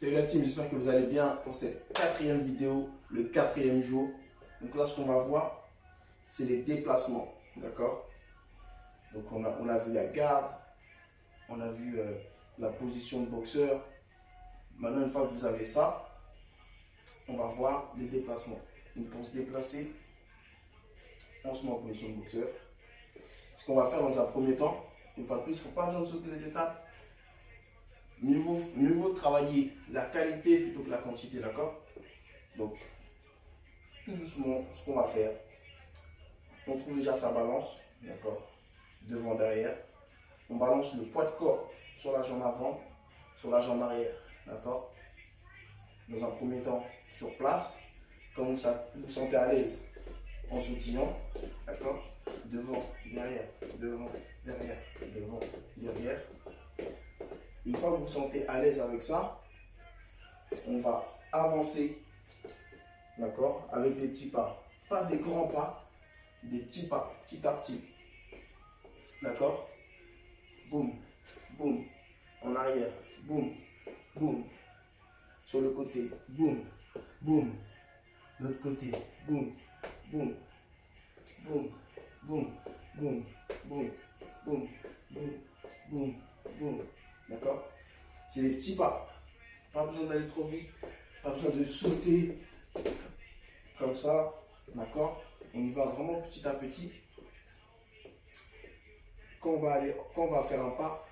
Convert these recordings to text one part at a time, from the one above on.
Salut la team, j'espère que vous allez bien pour cette quatrième vidéo, le quatrième jour. Donc là, ce qu'on va voir, c'est les déplacements, d'accord? Donc on a vu la garde, on a vu la position de boxeur. Maintenant, une fois que vous avez ça, on va voir les déplacements. Donc pour se déplacer, on se met en position de boxeur. Ce qu'on va faire dans un premier temps, une fois de plus, il ne faut pas besoin de sauter les étapes. Mieux vaut travailler la qualité plutôt que la quantité, d'accord? Donc, tout doucement, ce qu'on va faire, on trouve déjà sa balance, d'accord? Devant, derrière. On balance le poids de corps sur la jambe avant, sur la jambe arrière, d'accord? Dans un premier temps, sur place, quand vous vous sentez à l'aise en sautillant, d'accord? Devant, derrière, devant, derrière, devant, derrière. Une fois que vous vous sentez à l'aise avec ça, on va avancer, d'accord, avec des petits pas. Pas des grands pas, des petits pas, petit à petit. D'accord? Boum, boum, en arrière, boum, boum. Sur le côté, boum, boum. L'autre côté, boum, boum, boum, boum, boum, boum, boum, boum, boum, boum. D'accord? C'est des petits pas. Pas besoin d'aller trop vite. Pas besoin de sauter comme ça. D'accord? On y va vraiment petit à petit. Quand on va faire un pas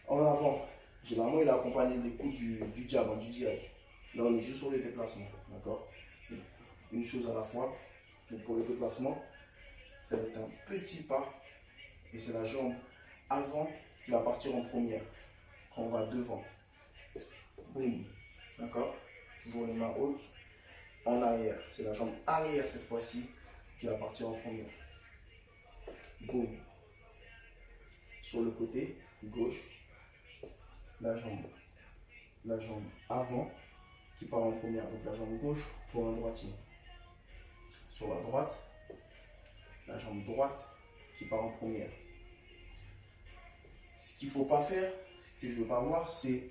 en avant, généralement il est accompagné des coups du jab, du direct. Là on est juste sur les déplacements. D'accord? Une chose à la fois. Donc pour le déplacement, ça va être un petit pas. Et c'est la jambe avant qui va partir en première. Quand on va devant. Boum. D'accord? Toujours les mains hautes. En arrière. C'est la jambe arrière cette fois-ci qui va partir en première. Boum. Sur le côté gauche. La jambe avant qui part en première. Donc la jambe gauche pour un droitier. Sur la droite. La jambe droite qui part en première. Ce qu'il ne faut pas faire, ce que je ne veux pas voir, c'est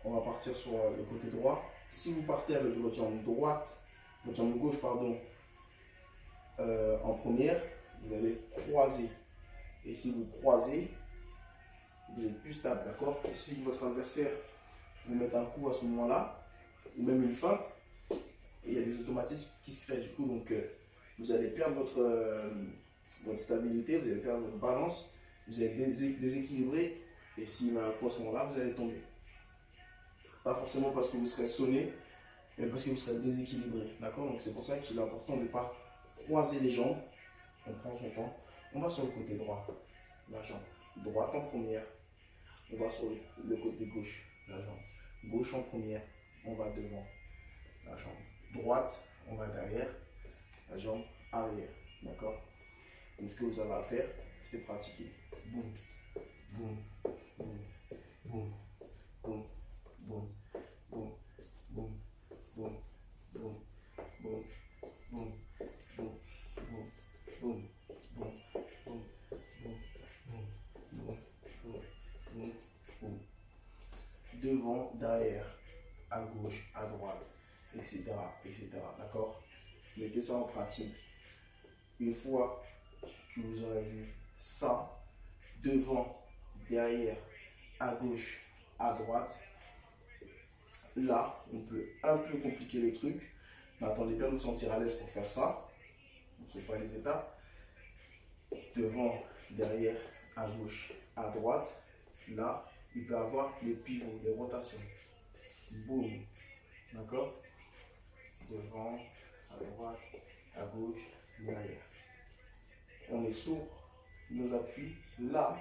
on va partir sur le côté droit. Si vous partez avec votre jambe droite, votre jambe gauche, pardon, en première, vous allez croiser. Et si vous croisez, vous êtes plus stable, d'accord? Il suffit que votre adversaire vous mette un coup à ce moment-là, ou même une feinte, et il y a des automatismes qui se créent. Du coup, donc, vous allez perdre votre stabilité, vous allez perdre votre balance, vous allez déséquilibrer, et s'il met un coup à ce moment-là, vous allez tomber. Pas forcément parce que vous serez sonné, mais parce que vous serez déséquilibré. D'accord? Donc c'est pour ça qu'il est important de ne pas croiser les jambes. On prend son temps. On va sur le côté droit. La jambe droite en première. On va sur le côté gauche. La jambe gauche en première. On va devant. La jambe droite, on va derrière. La jambe arrière. D'accord? Donc ce que vous avez à faire, c'est pratiquer. Boum, boum, boum, boum, boum. Boum, boum, boum, boum, boum, boum, boum, boum, boum, boum, boum, boum, boum, boum, boum, boum, boum. Devant, derrière, à gauche, à droite, etc. etc. D'accord? Mettez ça en pratique. Une fois que vous aurez vu ça, devant, derrière, à gauche, à droite, là, on peut un peu compliquer les trucs, mais attendez bien de vous sentir à l'aise pour faire ça. On ne saute pas les étapes. Devant, derrière, à gauche, à droite. Là, il peut y avoir les pivots, les rotations. Boum. D'accord? Devant, à droite, à gauche, derrière. On est sur nos appuis. Là,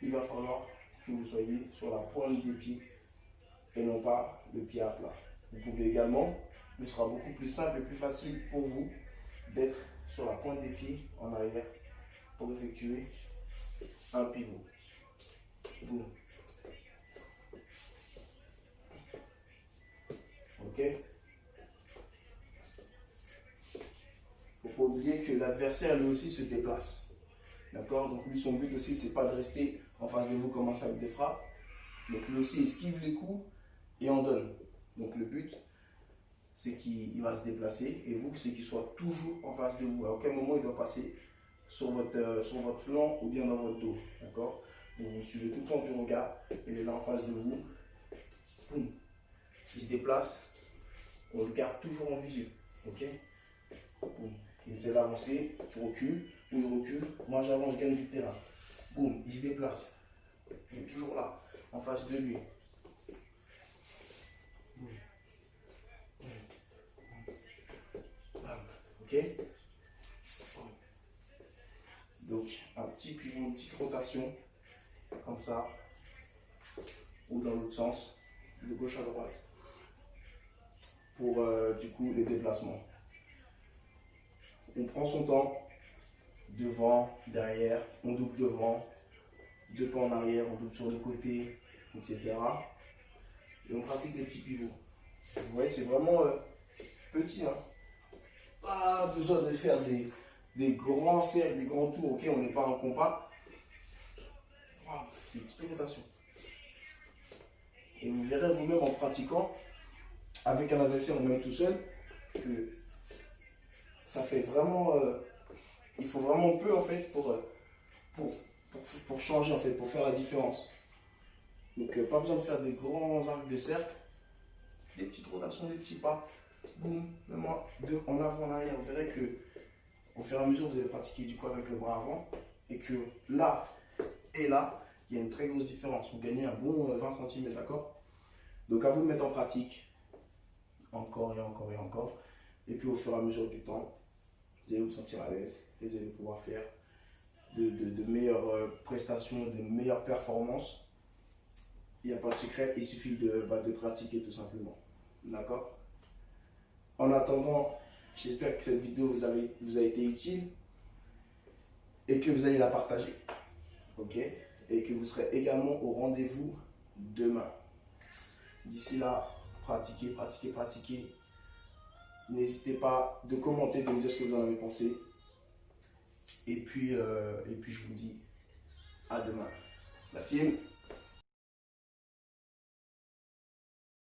il va falloir que vous soyez sur la pointe des pieds et non pas le pied à plat. Vous pouvez également, mais ce sera beaucoup plus simple et plus facile pour vous d'être sur la pointe des pieds en arrière pour effectuer un pivot. Boum. Ok? Il ne faut pas oublier que l'adversaire lui aussi se déplace. D'accord? Donc lui, son but aussi, c'est pas de rester en face de vous comme ça avec des frappes. Donc lui aussi, il esquive les coups et en donne. Donc le but, c'est qu'il va se déplacer et vous, c'est qu'il soit toujours en face de vous. À aucun moment, il doit passer sur votre flanc ou bien dans votre dos. D'accord? Donc vous suivez tout le temps du regard. Il est là en face de vous. Boum. Il se déplace. On le garde toujours en visu. Ok? Boum. Il essaie d'avancer. Tu recules. Ou il recule. Moi, j'avance, je gagne du terrain. Boum. Il se déplace. Il est toujours là, en face de lui. Ok? Donc, un petit pivot, une petite rotation, comme ça, ou dans l'autre sens, de gauche à droite, pour du coup les déplacements. On prend son temps, devant, derrière, on double devant, deux pas en arrière, on double sur le côté, etc. Et on pratique les petits pivots. Vous voyez, c'est vraiment petit, hein. Pas besoin de faire des grands cercles, des grands tours, ok, on n'est pas en compas. Wow, des petites rotations. Et vous verrez vous-même en pratiquant, avec un adversaire ou même tout seul, que ça fait vraiment, il faut vraiment peu en fait pour changer en fait, pour faire la différence. Donc pas besoin de faire des grands arcs de cercle, des petites rotations, des petits pas, boum, même moi, deux en avant, en arrière. Vous verrez que au fur et à mesure vous allez pratiquer du coup avec le bras avant et que là et là, il y a une très grosse différence. Vous gagnez un bon 20 cm, d'accord? Donc à vous de mettre en pratique encore et encore et encore. Et puis au fur et à mesure du temps, vous allez vous sentir à l'aise et vous allez pouvoir faire de meilleures prestations, de meilleures performances. Il n'y a pas de secret, il suffit de pratiquer tout simplement. D'accord? En attendant, j'espère que cette vidéo vous a été utile et que vous allez la partager. Ok? Et que vous serez également au rendez-vous demain. D'ici là, pratiquez, pratiquez, pratiquez. N'hésitez pas de commenter, de me dire ce que vous en avez pensé. Et puis je vous dis à demain. La team.